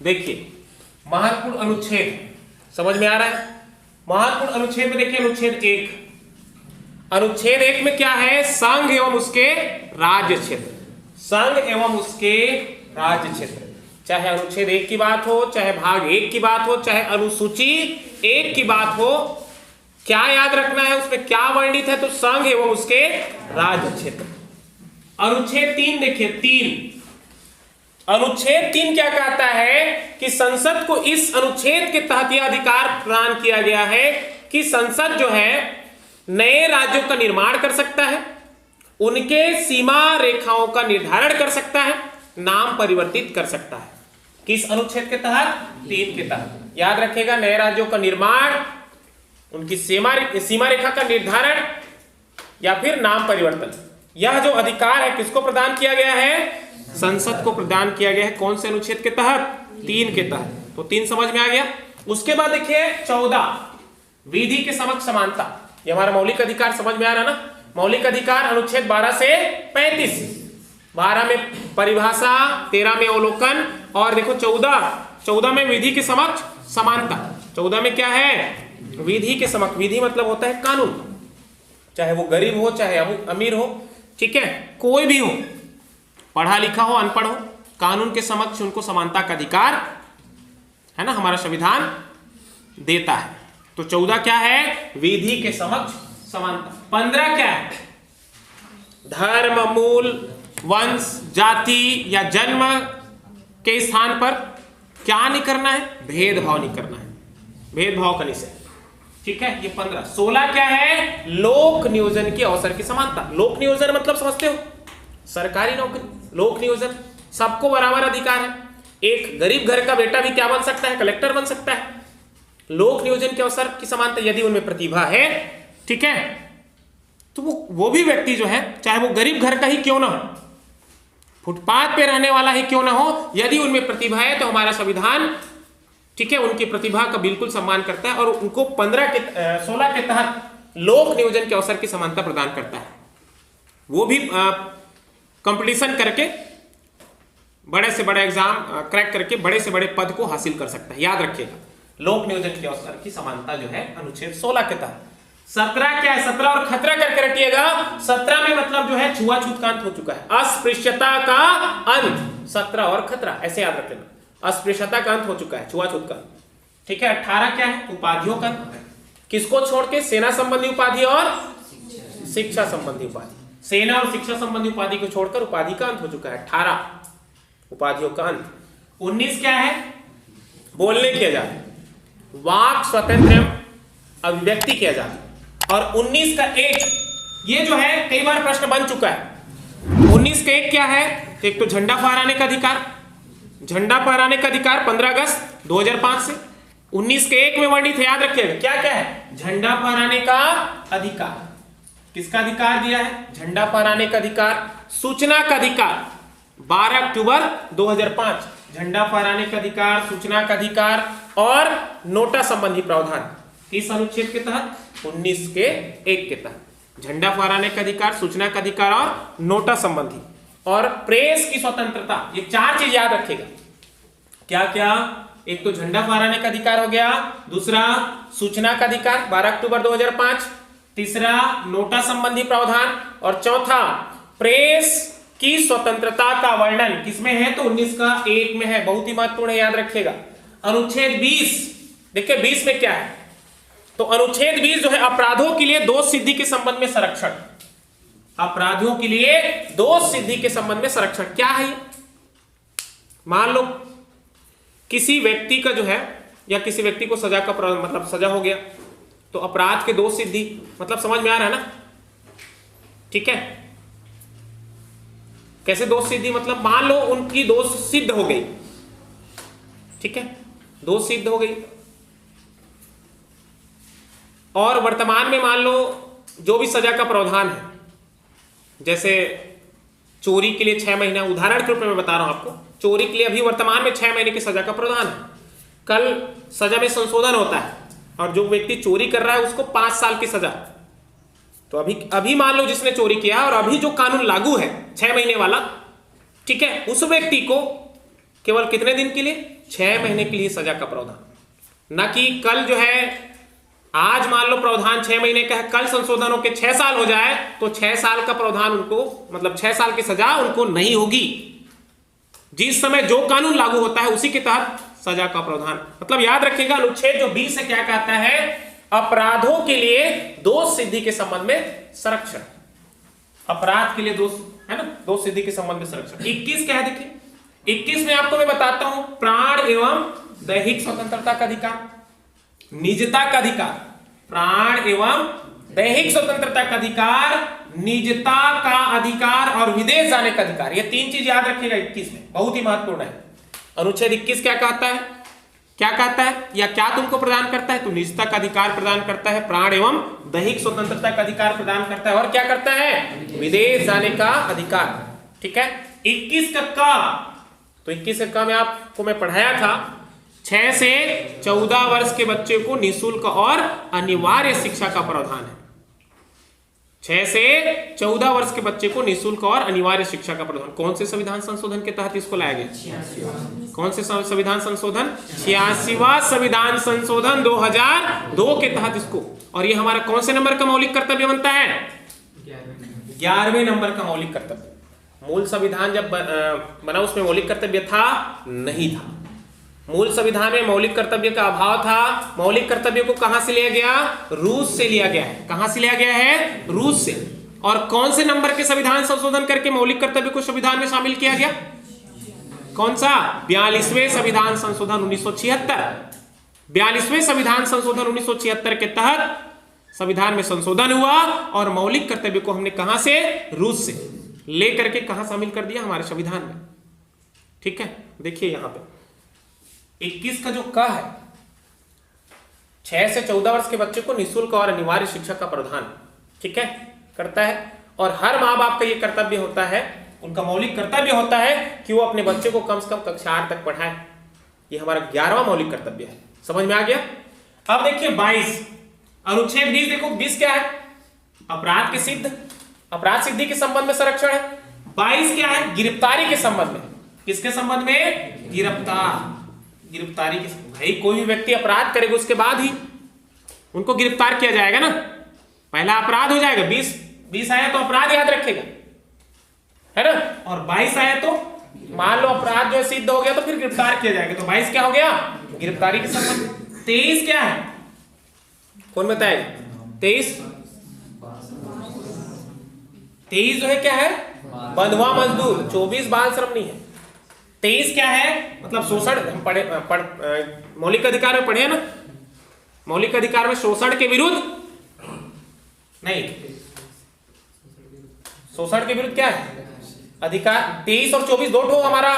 देखिए महत्वपूर्ण अनुच्छेद समझ में आ रहा है। महत्वपूर्ण अनुच्छेद में देखिए अनुच्छेद 1। अनुच्छेद 1 में क्या है? संघ एवं उसके राज्य क्षेत्र। संघ एवं उसके राज्य क्षेत्र, चाहे अनुच्छेद 1 की बात हो, चाहे भाग 1 की बात हो, चाहे अनुसूची 1 की बात हो, क्या याद रखना है? उसमें क्या वर्णित है? तो संघ एवं उसके राज्य क्षेत्र। अनुच्छेद 3 देखिए 3। अनुच्छेद 3 क्या कहता है कि संसद को इस अनुच्छेद के तहत यह अधिकार प्रदान किया गया है कि संसद जो है नए राज्यों का निर्माण कर सकता है, उनके सीमा रेखाओं का निर्धारण कर सकता है, नाम परिवर्तित कर सकता है। किस अनुच्छेद के तहत? 3 के तहत। याद रखिएगा, नए राज्यों का निर्माण, उनकी सीमा रेखा का निर्धारण या फिर नाम परिवर्तन, यह जो अधिकार है किसको प्रदान किया गया है? संसद को प्रदान किया गया है। कौन से अनुच्छेद के तहत? 3 के तहत। तो 3 समझ में आ गया। उसके बाद देखिए 14, विधि के समक्ष समानता। ये हमारा मौलिक अधिकार समझ में आ रहा ना। मौलिक अधिकार अनुच्छेद 12 से 35। 12 में परिभाषा, 13 में अवलोकन और देखो 14 में विधि के समक्ष समानता। 14 में क्या है? विधि के समक्ष। विधि मतलब होता है कानून, चाहे वो गरीब हो चाहे अमीर हो, ठीक है, कोई भी हो, पढ़ा लिखा हो अनपढ़ हो, कानून के समक्ष उनको समानता का अधिकार है ना, हमारा संविधान देता है। तो 14 क्या है? विधि के समक्ष समानता। 15 क्या है? धर्म, मूल, वंश, जाति या जन्म के स्थान पर क्या नहीं करना है? भेदभाव नहीं करना है, भेदभाव का निषेध, ठीक है, ये 15। 16 क्या है? लोक नियोजन के अवसर की समानता। लोक नियोजन मतलब समझते हो? सरकारी नौकरी। लोक नियोजन, सबको बराबर अधिकार है। एक गरीब घर का बेटा भी क्या बन सकता है? कलेक्टर बन सकता है। लोक नियोजन के अवसर की समानता, यदि उनमें प्रतिभा है, ठीक है, तो वो भी व्यक्ति जो है, चाहे वो गरीब घर का ही क्यों ना हो, फुटपाथ पे रहने वाला ही क्यों ना हो, यदि उनमें प्रतिभा है तो हमारा संविधान, ठीक है, उनकी प्रतिभा का बिल्कुल सम्मान करता है और उनको 16 के तहत लोक नियोजन के अवसर की समानता प्रदान करता है। वो भी कंपटीशन करके बड़े से बड़े एग्जाम क्रैक करके बड़े से बड़े पद को हासिल कर सकता है। याद रखिएगा, लोक नियोजन के अवसर की समानता जो है अनुच्छेद 16 के तहत। 17 क्या है? 17 और खतरा करके रखिएगा। 17 में मतलब जो है छुआछूत का अंत हो चुका है, अस्पृश्यता का अंत। 17 और खतरा ऐसे याद रख लेना, अस्पृश्यता का अंत हो चुका है, छुआछूत का, ठीक है। 18 क्या है? उपाधियों का, किसको छोड़ के? सेना संबंधी उपाधि और शिक्षा संबंधी उपाधि। सेना और शिक्षा संबंधी उपाधि को छोड़कर उपाधि का अंत हो चुका है। 18 उपाधियों का अंत। 19 क्या है? बोलने की आजादी, वाक स्वतंत्र अभिव्यक्ति की आजादी। और 19 का 1, ये जो है कई बार प्रश्न बन चुका है। 19 का 1 क्या है? एक तो झंडा फहराने का अधिकार। झंडा फहराने का अधिकार 15 अगस्त 2005 से 19 के 1 में वर्णित है। याद रखिएगा, क्या क्या है? झंडा फहराने का अधिकार। किसका अधिकार दिया है? झंडा फहराने का अधिकार। सूचना का अधिकार 12 अक्टूबर 2005, झंडा फहराने का अधिकार, सूचना का अधिकार और नोटा संबंधी प्रावधान किस अनुच्छेद के तहत? 19 के 1 के तहत। झंडा फहराने का अधिकार, सूचना का अधिकार और नोटा संबंधी और प्रेस की स्वतंत्रता, ये 4 चीज याद रखिएगा। क्या क्या? एक तो झंडा फहराने का अधिकार हो गया, दूसरा सूचना का अधिकार 12 अक्टूबर 2005, तीसरा नोटा संबंधी प्रावधान और चौथा प्रेस की स्वतंत्रता का वर्णन किसमें है? तो 19 का 1 में है। बहुत ही महत्वपूर्ण है, याद रखिएगा। अनुच्छेद 20 देखिए, 20 में क्या है? तो अनुच्छेद 20 जो है अपराधों के लिए दोष सिद्धि के संबंध में संरक्षण। अपराधियों के लिए दोष सिद्धि के संबंध में संरक्षण क्या है? मान लो किसी व्यक्ति का जो है, या किसी व्यक्ति को सजा का मतलब सजा हो गया, तो अपराध के दोष सिद्धि मतलब समझ में आ रहा है ना, ठीक है। कैसे दोष सिद्धि? मतलब मान लो उनकी दोष सिद्ध हो गई, ठीक है, दोष सिद्ध हो गई और वर्तमान में मान लो जो भी सजा का प्रावधान है, जैसे चोरी के लिए 6 महीना, उदाहरण के रूप में मैं बता रहा हूं आपको, चोरी के लिए अभी वर्तमान में 6 महीने की सजा का प्रावधान है। कल सजा में संशोधन होता है और जो व्यक्ति चोरी कर रहा है उसको 5 साल की सजा। तो अभी मान लो जिसने चोरी किया और अभी जो कानून लागू है 6 महीने वाला, ठीक है, उस व्यक्ति को केवल कितने दिन के लिए? 6 महीने के लिए सजा का प्रावधान, न कि कल जो है आज मान लो प्रावधान 6 महीने का है, कल संशोधन होकर 6 साल हो जाए तो 6 साल का प्रावधान उनको, मतलब 6 साल की सजा उनको नहीं होगी। जिस समय जो कानून लागू होता है उसी के तहत सजा का प्रावधान। मतलब याद रखिएगा अनुच्छेद जो 20 है क्या कहता है, अपराधों के लिए दोष सिद्धि के संबंध में संरक्षण, अपराध के लिए दोष है ना, दोष सिद्धि के संबंध में संरक्षण। 21 क्या है देखिए, 21 में आपको मैं बताता हूं, प्राण एवं दैहिक स्वतंत्रता का अधिकार, निजता का अधिकार, प्राण एवं दैहिक स्वतंत्रता का अधिकार, निजता का अधिकार और विदेश जाने का अधिकार। ये 3 चीज याद रखिएगा 21 में, बहुत ही महत्वपूर्ण है। अनुच्छेद 21 क्या कहता है, क्या कहता है या क्या तुमको प्रदान करता है, तो निजता का अधिकार प्रदान करता है, प्राण एवं दैहिक स्वतंत्रता का अधिकार प्रदान करता है, और क्या करता है, विदेश जाने का अधिकार। ठीक है। 21 का तो 21 का में आपको मैं पढ़ाया था, 6 से 14 वर्ष के बच्चे को निःशुल्क और अनिवार्य शिक्षा का प्रावधान है। 6 से 14 वर्ष के बच्चे को निःशुल्क और अनिवार्य शिक्षा का प्रावधान कौन से संविधान संशोधन के तहत इसको लाया गया, कौन से संविधान संशोधन, 86वां संविधान संशोधन 2002 के तहत इसको। और ये हमारा कौन से नंबर का मौलिक कर्तव्य बनता है, 11वें नंबर का मौलिक कर्तव्य। मूल संविधान जब बना उसमें मौलिक कर्तव्य था नहीं था, मूल संविधान में मौलिक कर्तव्य का अभाव था। मौलिक कर्तव्य को कहां से लिया गया, रूस से लिया गया है। कहां से लिया गया है, रूस से। और कौन से नंबर के संविधान संशोधन करके मौलिक कर्तव्य को संविधान में शामिल किया गया, कौन सा, 42वें संविधान संशोधन 1976। 42वें संविधान संशोधन 1976 के तहत संविधान में संशोधन हुआ और मौलिक कर्तव्य को हमने कहां से, रूस से लेकर के कहां शामिल कर दिया, हमारे संविधान में। ठीक है। देखिए यहां पे 21 का जो क है, 6 से 14 वर्ष के बच्चे को निःशुल्क और अनिवार्य शिक्षा का प्रावधान, ठीक है, करता है। और हर माँ बाप का ये कर्तव्य होता है, उनका मौलिक कर्तव्य होता है कि वो अपने बच्चे को कम से कम कक्षा 8 तक पढ़ाए। ये हमारा 11वां मौलिक कर्तव्य है। समझ में आ गया। अब देखिए 22 अनुच्छेद 20, देखो 20 क्या है, अपराध के सिद्ध, अपराध सिद्धि के संबंध में संरक्षण है। 22 क्या है, गिरफ्तारी के संबंध में। किसके संबंध में, गिरफ्तारी के। भाई कोई भी व्यक्ति अपराध करेगा उसके बाद ही उनको गिरफ्तार किया जाएगा ना, पहला अपराध हो जाएगा। 20 आया तो अपराध याद रखेगा, है ना, और 22 आया तो मान लो अपराध जो सिद्ध हो गया तो फिर गिरफ्तार किया जाएगा। तो 22 क्या हो गया, गिरफ्तारी के संबंध। 23 क्या है, कौन बताएगा, 23 जो है क्या है, बंधुआ मजदूर। 24 बाल श्रम नहीं है। 23 क्या है, मतलब शोषण। हम मौलिक अधिकार में पढ़े ना, मौलिक अधिकार में शोषण के विरुद्ध नहीं, शोषण के विरुद्ध क्या है, अधिकार। 23 और 24 दो ठो हमारा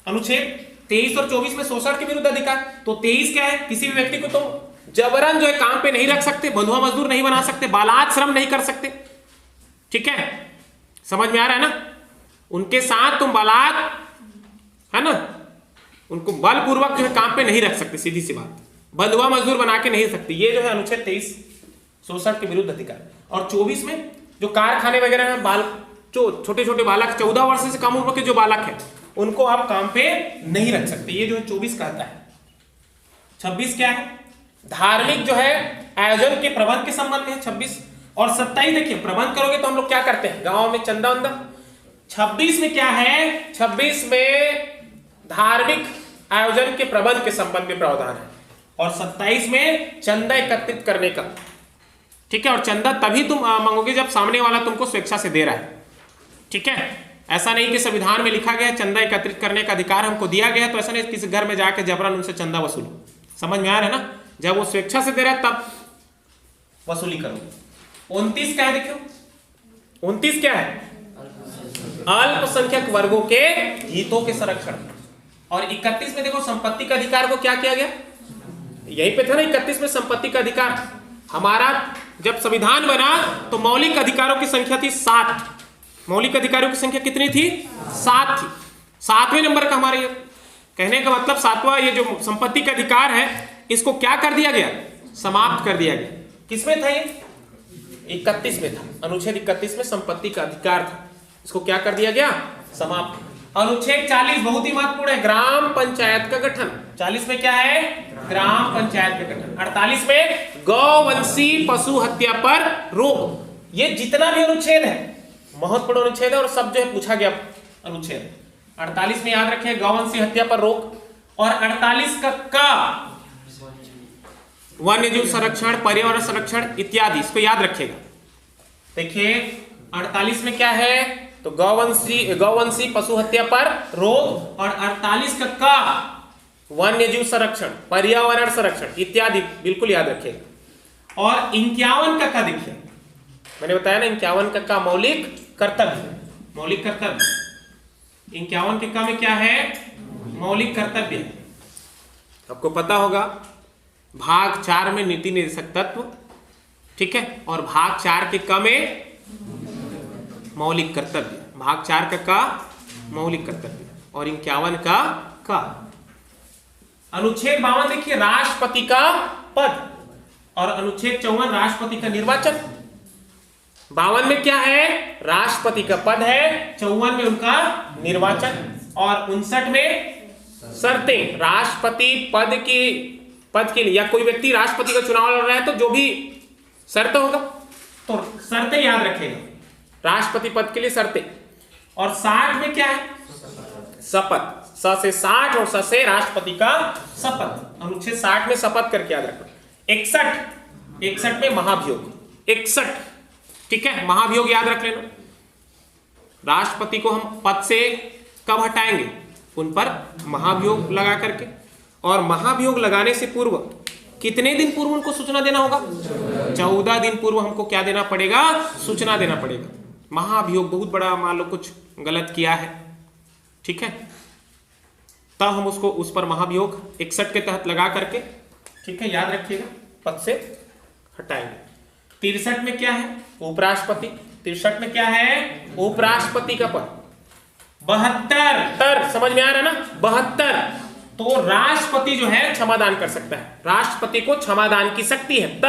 अनुच्छेद, 23 और 24 में शोषण के विरुद्ध अधिकार। तो 23 क्या है, किसी भी व्यक्ति को तुम जबरन जो है काम पे नहीं रख सकते, बंधुआ मजदूर नहीं बना सकते, बालात श्रम नहीं कर सकते। ठीक है, समझ में आ रहा है ना। उनके साथ तुम बालात, है ना, उनको बलपूर्वक जो है काम पे नहीं रख सकते, सीधी सी बात, बंधुआ मजदूर बना के नहीं सकते। ये जो है अनुच्छेद 23 शोषण के विरुद्ध अधिकार। और 24 में जो कारखाने वगैरह में बाल, जो छोटे छोटे बालक 14 वर्ष से कम उम्र के जो बालक है उनको आप काम पे नहीं रख सकते। ये जो है 24 कहता है। 26 क्या है, धार्मिक जो है आयोजन के प्रबंध के संबंध में है 26। और 27 देखिए, प्रबंध करोगे तो हम लोग क्या करते हैं, गांव में चंदा वंदा। 26 में क्या है, 26 में धार्मिक आयोजन के प्रबंध के संबंध में प्रावधान है। और 27 में चंदा एकत्रित करने का। ठीक है, और चंदा तभी तुम मांगोगे जब सामने वाला तुमको स्वेच्छा से दे रहा है। ठीक है, ऐसा नहीं कि संविधान में लिखा गया चंदा एकत्रित करने का अधिकार हमको दिया गया, तो ऐसा नहीं किसी घर में जाके जबरन उनसे चंदा वसूलो। समझ में आ रहा है ना, जब वो स्वेच्छा से दे रहा है तब वसूली करो। 29 क्या है, देखो 29 क्या है, अल्पसंख्यक वर्गों के हितों के संरक्षण। और 31 में देखो संपत्ति का अधिकार को क्या किया गया, यहीं पे था ना 31 में संपत्ति का अधिकार। हमारा जब संविधान बना तो मौलिक अधिकारों की संख्या थी 7। मौलिक अधिकारों की संख्या कितनी थी, 7 थी। 7वें नंबर का हमारे कहने का मतलब 7वां ये जो संपत्ति का अधिकार है इसको क्या कर दिया गया, समाप्त कर दिया गया। किसमें था ये, 31 में था। अनुच्छेद 31 में संपत्ति का अधिकार था, इसको क्या कर दिया गया, समाप्त। अनुच्छेद 40 बहुत ही महत्वपूर्ण है, ग्राम पंचायत का गठन। 40 में क्या है? ग्राम पंचायत का गठन। 48 में गौवंशी पशु हत्या पर रोक। ये जितना भी अनुच्छेद है महत्वपूर्ण अनुच्छेद है और सब जो है पूछा गया अनुच्छेद। 48 में याद रखें गौवंशी हत्या पर रोक, और 48 का वन्य जीव संरक्षण, पर्यावरण संरक्षण इत्यादि, इसको याद रखेगा। देखिए 48 में क्या है? तो गौवंशी पशु हत्या पर रोक, और 48 का वन्य जीव संरक्षण, पर्यावरण संरक्षण इत्यादि बिल्कुल याद रखेगा। और 51 का देखिए, मैंने बताया ना 51 का मौलिक कर्तव्य, मौलिक कर्तव्य। 51 का में क्या है? मौलिक कर्तव्य। आपको पता होगा भाग 4 में नीति निर्देशक तत्व, ठीक है, और भाग 4 के क में मौलिक कर्तव्य। भाग 4 का मौलिक कर्तव्य और 51 का। अनुच्छेद 52 देखिए राष्ट्रपति का पद, और अनुच्छेद 54 राष्ट्रपति का निर्वाचन। 52 में क्या है? राष्ट्रपति का पद है, 54 में उनका निर्वाचन, और 59 में शर्तें। राष्ट्रपति पद के लिए या कोई व्यक्ति राष्ट्रपति का चुनाव लड़ रहा है तो जो भी शर्त होगा तो शर्तें याद रखेगा, राष्ट्रपति पद के लिए शर्तें। और 60 में क्या है? शपथ। स से 60 और स से राष्ट्रपति का शपथ। अनुच्छेद 60 में शपथ करके याद रखो। 61 में महाभियोग। 61, ठीक है, महाभियोग याद रख लेना। राष्ट्रपति को हम पद से कब हटाएंगे? उन पर महाभियोग लगा करके, और महाभियोग लगाने से पूर्व कितने दिन पूर्व उनको सूचना देना होगा? 14 दिन पूर्व हमको क्या देना पड़ेगा? सूचना देना पड़ेगा। महाभियोग बहुत बड़ा, मान लो कुछ गलत किया है, ठीक है, तब हम उसको उस पर महाभियोग 61 के तहत लगा करके, ठीक है, याद रखिएगा, पद से हटाएंगे। 63 में क्या है? उपराष्ट्रपति। 63 में क्या है? उपराष्ट्रपति का पद। 72 समझ में आ रहा है ना? 72 तो राष्ट्रपति जो है क्षमादान कर सकता है, राष्ट्रपति को क्षमादान की शक्ति है।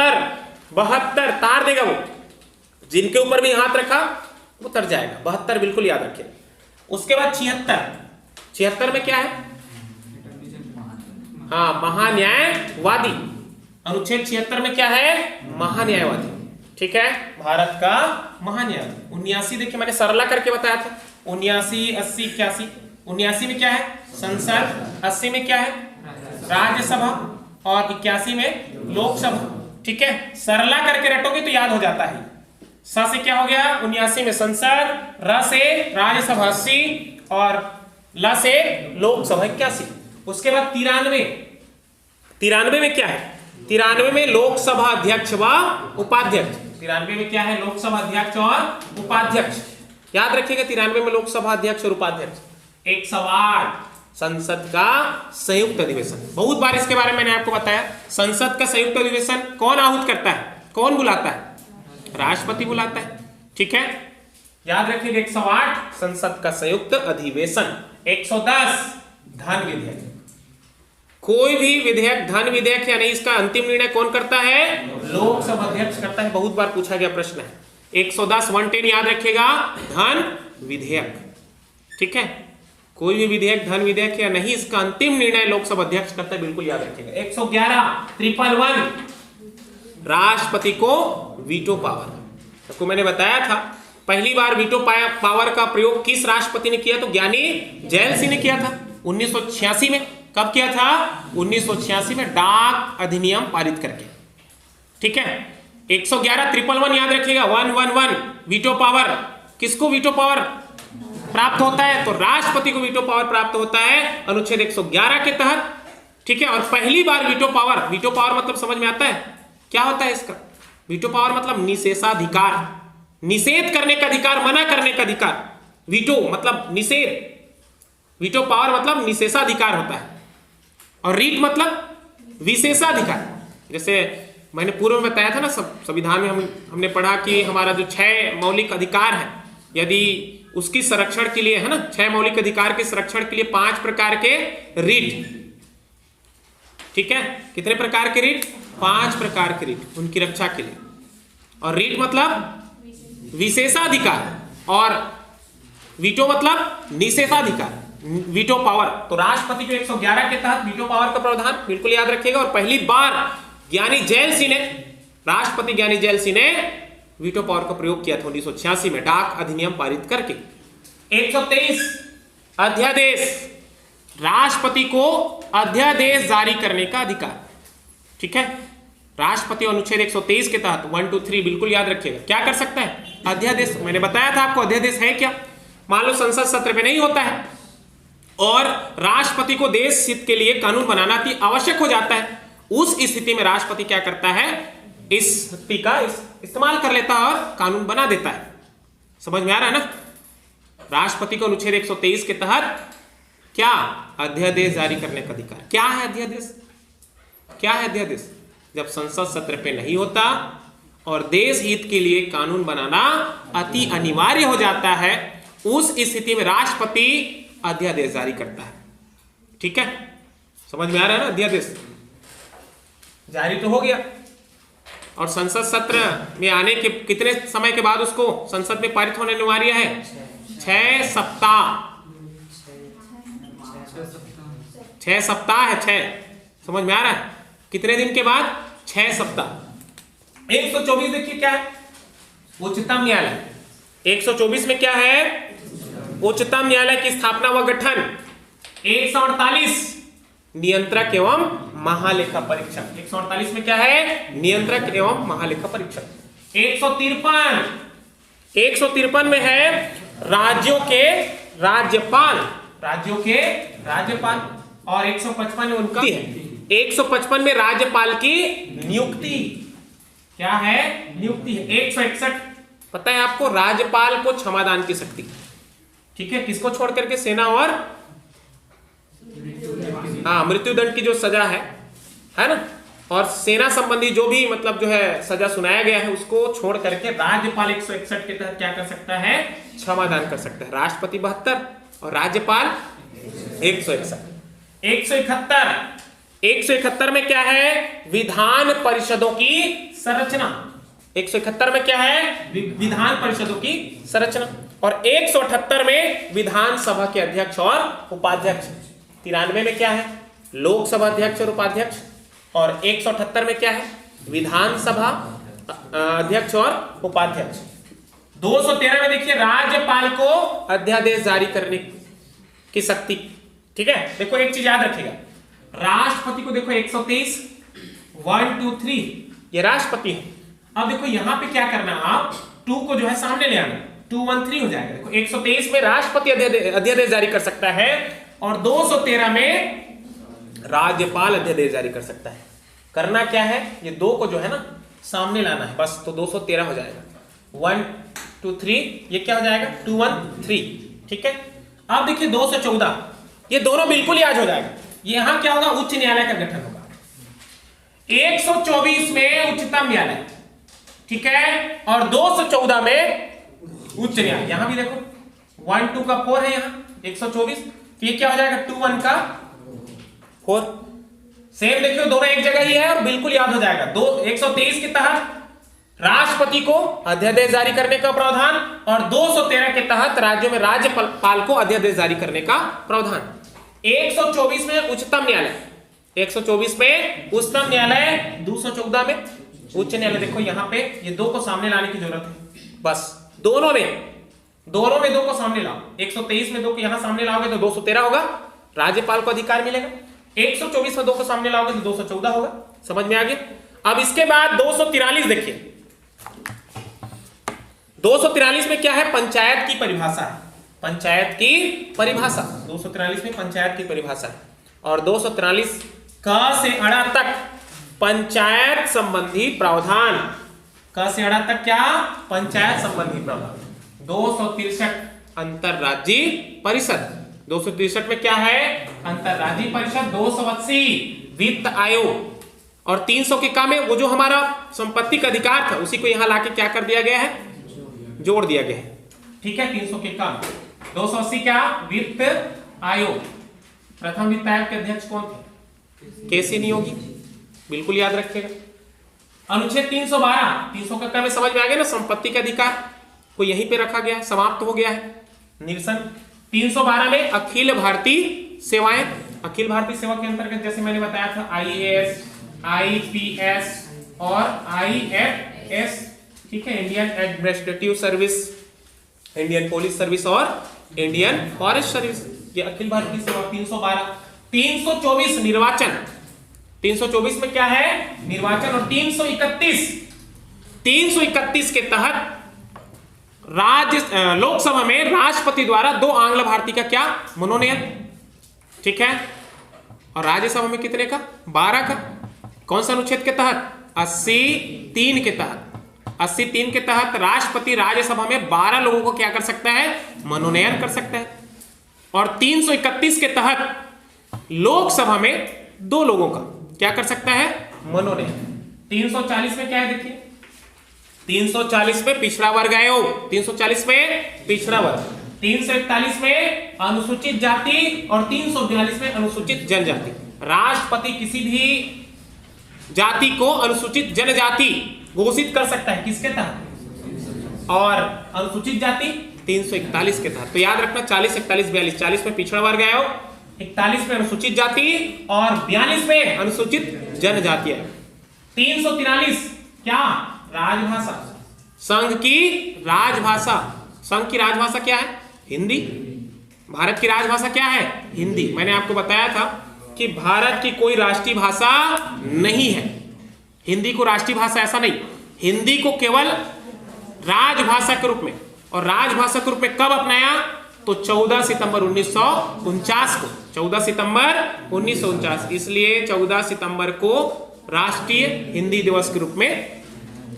72 तार देगा वो, जिनके ऊपर भी हाथ रखा वो तर जाएगा। 72 बिल्कुल याद रखिए। उसके बाद 76 में क्या है? हाँ, महान्यायवादी। अनुच्छेद 76 में क्या है? महान्यायवादी, ठीक है, भारत का महान्यायवादी। 79 देखिए मैंने सरला करके बताया था। 79, 80, 81। 79 में क्या है? संसद। 80 में क्या है? राज्यसभा, और 81 में लोकसभा, ठीक है। सरला करके रटोगे तो याद हो जाता है। स से क्या हो गया? 79 में संसद, र से राज्यसभा 80, और ल से लोकसभा 81। उसके बाद 93 में क्या है? 93 में लोकसभा अध्यक्ष व उपाध्यक्ष। 93 में क्या है? लोकसभा अध्यक्ष और उपाध्यक्ष, याद रखिएगा। 93 में लोकसभा अध्यक्ष और उपाध्यक्ष। 108 संसद का संयुक्त अधिवेशन। बहुत बार इसके बारे में मैंने आपको बताया। संसद का संयुक्त अधिवेशन कौन आहूत करता है, कौन बुलाता है? राष्ट्रपति बुलाता है, ठीक है, याद रखिएगा। 108 संसद का संयुक्त अधिवेशन। 110 धन विधेयक। कोई भी विधेयक, धन विधेयक यानी इसका अंतिम निर्णय कौन करता है? लोकसभा अध्यक्ष करता है। बहुत बार पूछा गया प्रश्न है। 110 110 याद रखिएगा, धन विधेयक, ठीक है। कोई भी विधेयक, धन विधेयक या नहीं, इसका अंतिम निर्णय लोकसभा अध्यक्ष करता है, बिल्कुल याद रखिएगा। 111 राष्ट्रपति को वीटो पावर। आपको मैंने बताया था पहली बार वीटो पावर का प्रयोग किस राष्ट्रपति ने किया? तो ज्ञानी जैल सिंह ने किया था 1986 में। कब किया था? 1986 में, डाक अधिनियम पारित करके, ठीक है। 111 याद रखिएगा, 111 वीटो पावर। किसको वीटो पावर प्राप्त होता है? तो राष्ट्रपति को वीटो पावर प्राप्त होता है अनुच्छेद 111 के तहत, ठीक है। और पहली बार वीटो पावर मतलब समझ में आता है क्या होता है इसका? वीटो पावर मतलब निषेधाधिकार, निषेध करने का अधिकार, मना करने का अधिकार। वीटो मतलब निषेध, वीटो पावर मतलब निषेधाधिकार होता है, और रीट मतलब विशेषाधिकार। जैसे मैंने पूर्व में बताया था ना, संविधान में हमने पढ़ा कि हमारा जो 6 मौलिक अधिकार है, यदि उसकी संरक्षण के लिए है ना, 6 मौलिक अधिकार के संरक्षण के लिए 5 प्रकार के रीट, ठीक है। कितने प्रकार के रीट? 5 प्रकार के रीट, उनकी रक्षा के लिए। और रीट मतलब विशेषाधिकार, और वीटो मतलब निषेधाधिकार, वीटो पावर। तो राष्ट्रपति को 111 के तहत वीटो पावर का प्रावधान बिल्कुल याद रखिएगा। और पहली बार ज्ञानी जैल सिंह ने, राष्ट्रपति ज्ञानी जैल सिंह ने वीटो पावर का प्रयोग किया था 1986 में डाक अधिनियम पारित करके। 123 अध्यादेश, राष्ट्रपति को अध्यादेश जारी करने का अधिकार। ठीक है, राष्ट्रपति अनुच्छेद 123 के तहत 1 2 3 बिल्कुल याद रखिएगा, क्या कर सकता है? अध्यादेश। मैंने बताया था आपको अध्यादेश है क्या। मान लो संसद सत्र में नहीं होता है और राष्ट्रपति को देश हित के लिए कानून बनाना अति आवश्यक हो जाता है, उस स्थिति में राष्ट्रपति क्या करता है? इस शक्ति का इस्तेमाल कर लेता है और कानून बना देता है। समझ में आ रहा है ना? राष्ट्रपति को अनुच्छेद 123 के तहत क्या? अध्यादेश जारी करने का अधिकार। क्या है अध्यादेश? क्या है अध्यादेश? जब संसद सत्र पे नहीं होता और देश हित के लिए कानून बनाना अति अनिवार्य हो जाता है, उस स्थिति में राष्ट्रपति अध्यादेश जारी करता है। ठीक है, समझ में आ रहा है ना? अध्यादेश जारी तो हो गया और संसद सत्र में आने के कितने समय के बाद उसको संसद में पारित होने अनिवार्य है? 6 सप्ताह। 6 सप्ताह है, 6। समझ में आ रहा है? कितने दिन के बाद? 6 सप्ताह। 124 देखिए क्या है? उच्चतम न्यायालय। 124 में क्या है? उच्चतम न्यायालय की स्थापना व गठन। 148 नियंत्रक एवं महालेखा परीक्षक। 148 में क्या है? नियंत्रक एवं महालेखा परीक्षक। 153 में है राज्यों के राज्यपाल, राज्यों के राज्यपाल। और 155 में उनका है। 155 में राज्यपाल की नियुक्ति। क्या है? नियुक्ति है। 161 पता है आपको? राज्यपाल को क्षमादान की शक्ति। ठीक है, किसको छोड़ करके? सेना और मृत्युदंड की जो सजा है ना, और सेना संबंधी जो भी मतलब जो है सजा सुनाया गया है उसको छोड़ करके राज्यपाल 161 के तहत क्या कर सकता है? क्षमादान कर सकता है। राष्ट्रपति 72 और राज्यपाल 161। 171 में क्या है? विधान परिषदों की संरचना। 171 में क्या है? विधान परिषदों की संरचना। और 178 में विधानसभा के अध्यक्ष और उपाध्यक्ष। 93 में क्या है? लोकसभा अध्यक्ष और उपाध्यक्ष। और 178 में क्या है? विधानसभा अध्यक्ष और उपाध्यक्ष। 213 में देखिए राज्यपाल को अध्यादेश जारी करने की शक्ति। ठीक है, देखो एक चीज याद रखिएगा, राष्ट्रपति को देखो 123 1 2 3 ये राष्ट्रपति है। अब देखो यहां पे क्या करना, आप 2 को जो है सामने ले आना, 2 1 3 हो जाएगा। देखो 123 में राष्ट्रपति अध्यादेश जारी कर सकता है और 213 में राज्यपाल अध्यादेश जारी कर सकता है। करना क्या है? ये 2 को जो है ना सामने लाना है बस, तो 213 हो जाएगा। 1 2 3 ये क्या हो जाएगा? 2 1 3। ठीक है, अब देखिए 214 ये दोनों बिल्कुल याद हो जाएगा। यहां क्या होगा? उच्च न्यायालय का गठन होगा। 124 में उच्चतम न्यायालय, ठीक है, और 214 में उच्च न्यायालय। यहां भी देखो 1 2 का 4 है, यहां 124, तो ये क्या हो जाएगा? 2 1 का 4। सेम देखियो दोनों एक जगह ही है और बिल्कुल याद हो जाएगा। 123 के तहत राष्ट्रपति को अध्यादेश जारी करने का प्रावधान और 213 के तहत राज्यों में राज्यपाल को अध्यादेश जारी करने का प्रावधान। 124 में उच्चतम न्यायालय, 124 में उच्चतम न्यायालय, 214 में उच्च न्यायालय। देखो यहां पे ये 2 को सामने लाने की जरूरत है बस, दोनों में 2 को सामने लाओ। 123 में 2 को यहां सामने लाओगे तो 213 होगा, राज्यपाल को अधिकार मिलेगा। 124 में 2 को सामने लाओगे तो 214 होगा। समझ में आ गया? अब इसके बाद 243 देखिए, 243 में क्या है? पंचायत की परिभाषा है। पंचायत की परिभाषा 243 में पंचायत की परिभाषा है। और 243 क से अड़ा तक पंचायत संबंधी प्रावधान। क से अड़ा तक क्या? पंचायत संबंधी प्रावधान। 263 अंतरराज्यीय परिषद। 263 में क्या है? अंतरराज्यीय परिषद। 280 वित्त आयोग। और 300 के काम में वो जो हमारा संपत्ति का अधिकार था उसी को यहां लाके क्या कर दिया गया है? जोड़ दिया गया है। ठीक है, 300 के काम। 280 क्या? वित्त आयोग। प्रथम वित्त आयोग के अध्यक्ष कौन थे? केसी नियोगी। बिल्कुल याद रखिएगा। अनुच्छेद 312, 300 का काम समझ में आ गया ना? संपत्ति का अधिकार को यहीं पे रखा गया है, समाप्त हो गया है। निरसन। 312 में अखिल भारतीय सेवाएं, अखिल भारतीय सेवा के अंतर्गत जैसे मैंने बताया था आईएएस, आईपीएस और आईएफएस, ठीक है, Indian administrative service, Indian police service और इंडियन फॉरेस्ट सर्विस, ये अखिल भारतीय सेवा 312। 324 निर्वाचन, 324 में क्या है, निर्वाचन। और 331 के तहत लोकसभा में राष्ट्रपति द्वारा 2 आंग्ल भारतीय का क्या, मनोनयन, ठीक है। और राज्यसभा में कितने का, 12 का। कौन सा अनुच्छेद के तहत, 83 के तहत। 83 के तहत राष्ट्रपति राज्यसभा में 12 लोगों को क्या कर सकता है, मनोनयन कर सकता है। और 331 के तहत लोकसभा में 2 लोगों का क्या कर सकता है, मनोनयन। 340 में क्या है देखिए, 340 में पिछड़ा वर्ग आयोग, 340 में पिछड़ा वर्ग, 341 में अनुसूचित जाति और 342 में अनुसूचित जनजाति। राष्ट्रपति किसी भी जाति को अनुसूचित जनजाति घोषित कर सकता है, किसके तहत, और अनुसूचित जाति 341 के तहत। तो याद रखना 40, 41, 42, 40 में पिछड़ा वर्ग आयोग, 41 में अनुसूचित जाति और 42 में अनुसूचित जनजाति है। 343 क्या, राजभाषा, संघ की राजभाषा। संघ की राजभाषा क्या है, हिंदी। भारत की राजभाषा क्या है, हिंदी। मैंने आपको बताया था कि भारत की कोई राष्ट्रीय भाषा नहीं है, हिंदी को राष्ट्रीय भाषा ऐसा नहीं, हिंदी को केवल राजभाषा के रूप में, और राजभाषा के रूप में कब अपनाया, तो 14 सितंबर 1949 को, 14 सितंबर 1949। इसलिए 14 सितंबर को राष्ट्रीय हिंदी दिवस के रूप में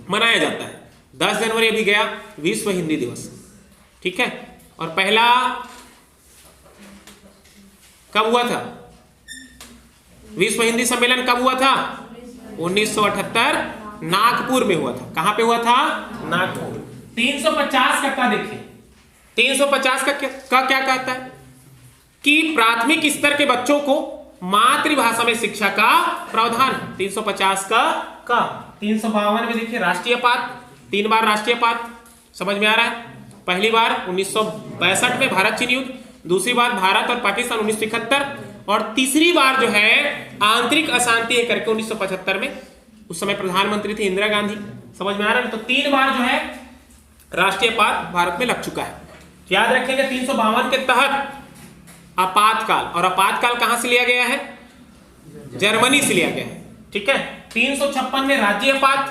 मनाया जाता है। 10 जनवरी अभी गया, विश्व हिंदी दिवस, ठीक है। और पहला कब हुआ था, विश्व हिंदी सम्मेलन कब हुआ था, 1978 नागपुर में हुआ था। कहां पे हुआ था, नागपुर। 350 का क्या देखिए, 350 का क्या कहता है कि प्राथमिक स्तर के बच्चों को मातृभाषा में शिक्षा का प्रावधान। 350 का 352 में देखिए राष्ट्रीयपात, 3 बार राष्ट्रीयपात, समझ में आ रहा है। पहली बार 1962 में भारत चीन युद्ध, दूसरी बार भारत और पाकिस्तान 1971, और तीसरी बार जो है आंतरिक अशांति है करके 1975 में। उस समय प्रधानमंत्री थी इंदिरा गांधी, समझ में आ रहा है। तो 3 बार जो है राष्ट्रीयपात भारत में लग चुका है। याद रखेंगे 352 के तहत आपातकाल, और आपातकाल कहां से लिया गया है, जर्मनी से लिया गया है, ठीक है। 356 में राज्यपात,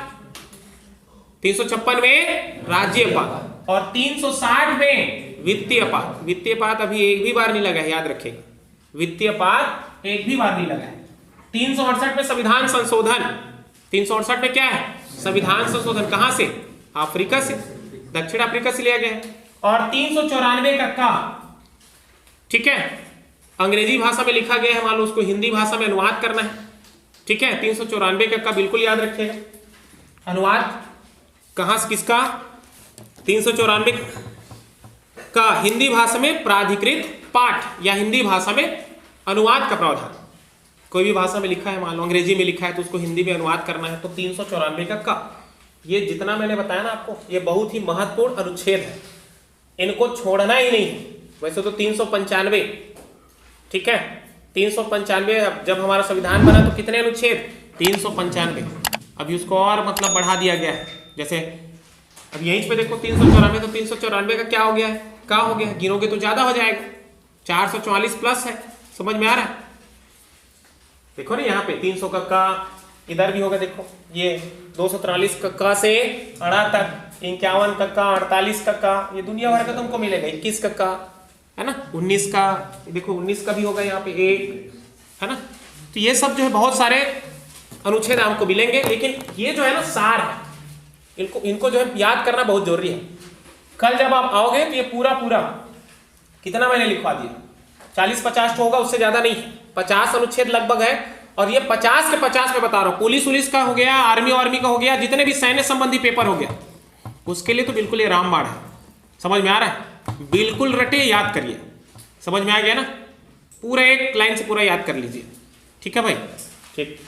356 में राज्यपात, और 360 में वित्तीयपात। वित्तीयपात अभी एक भी बार नहीं लगा है, याद रखेगा, वित्तीयपात एक भी बार नहीं लगा है। 368 में संविधान संशोधन, 368 में क्या है, संविधान संशोधन, कहां से, अफ्रीका से, दक्षिण अफ्रीका से लिया गया है। और 394 का ठीक है, अंग्रेजी भाषा में लिखा गया है, मान लो उसको हिंदी भाषा में अनुवाद करना है, ठीक है। 394 का बिल्कुल याद रखिएगा, अनुवाद कहां से, किसका, 394 का हिंदी भाषा में प्राधिकृत पाठ या हिंदी भाषा में अनुवाद का प्रावधान। कोई भी भाषा में लिखा है, मान लो अंग्रेजी में लिखा है तो उसको हिंदी में अनुवाद करना है, तो 394 का ये जितना मैंने बताया ना आपको, ये बहुत ही महत्वपूर्ण अनुच्छेद है, इनको छोड़ना ही नहीं है। वैसे तो 395, ठीक है, 395 जब हमारा संविधान बना तो कितने अनुच्छेद, 395। अभी उसको और मतलब बढ़ा दिया गया है, जैसे अब यहीं पे देखो 394, तो 394 का क्या हो गया है, क्या हो गया है, गिनोगे तो ज्यादा हो जाएगा, 444 प्लस है, समझ में आ रहा है। देखो ना यहाँ पे 300 का इधर भी होगा, देखो ये 243 का से अड़ा तक, 51 का 48 का, ये दुनिया भर का तुमको मिलेगा, 21 का है ना, 19 का, देखो 19 का भी होगा यहाँ पे एक, है ना। तो ये सब जो है बहुत सारे अनुच्छेद आपको मिलेंगे, लेकिन ये जो है ना सार है, इनको जो है याद करना बहुत जरूरी है। कल जब आप आओगे तो ये पूरा कितना मैंने लिखवा दिया, 40-50 होगा, उससे ज्यादा नहीं, 50 अनुच्छेद लगभग है। और ये 50 के 50 में बता रहा हूं, पुलिस का हो गया, आर्मी का हो गया, जितने भी सैन्य संबंधी पेपर हो गया, उसके लिए तो बिल्कुल ये रामबाण है, समझ में आ रहा है। बिल्कुल रटे, याद करिए, समझ में आ गया ना, पूरा एक लाइन से पूरा याद कर लीजिए, ठीक है भाई, ठीक।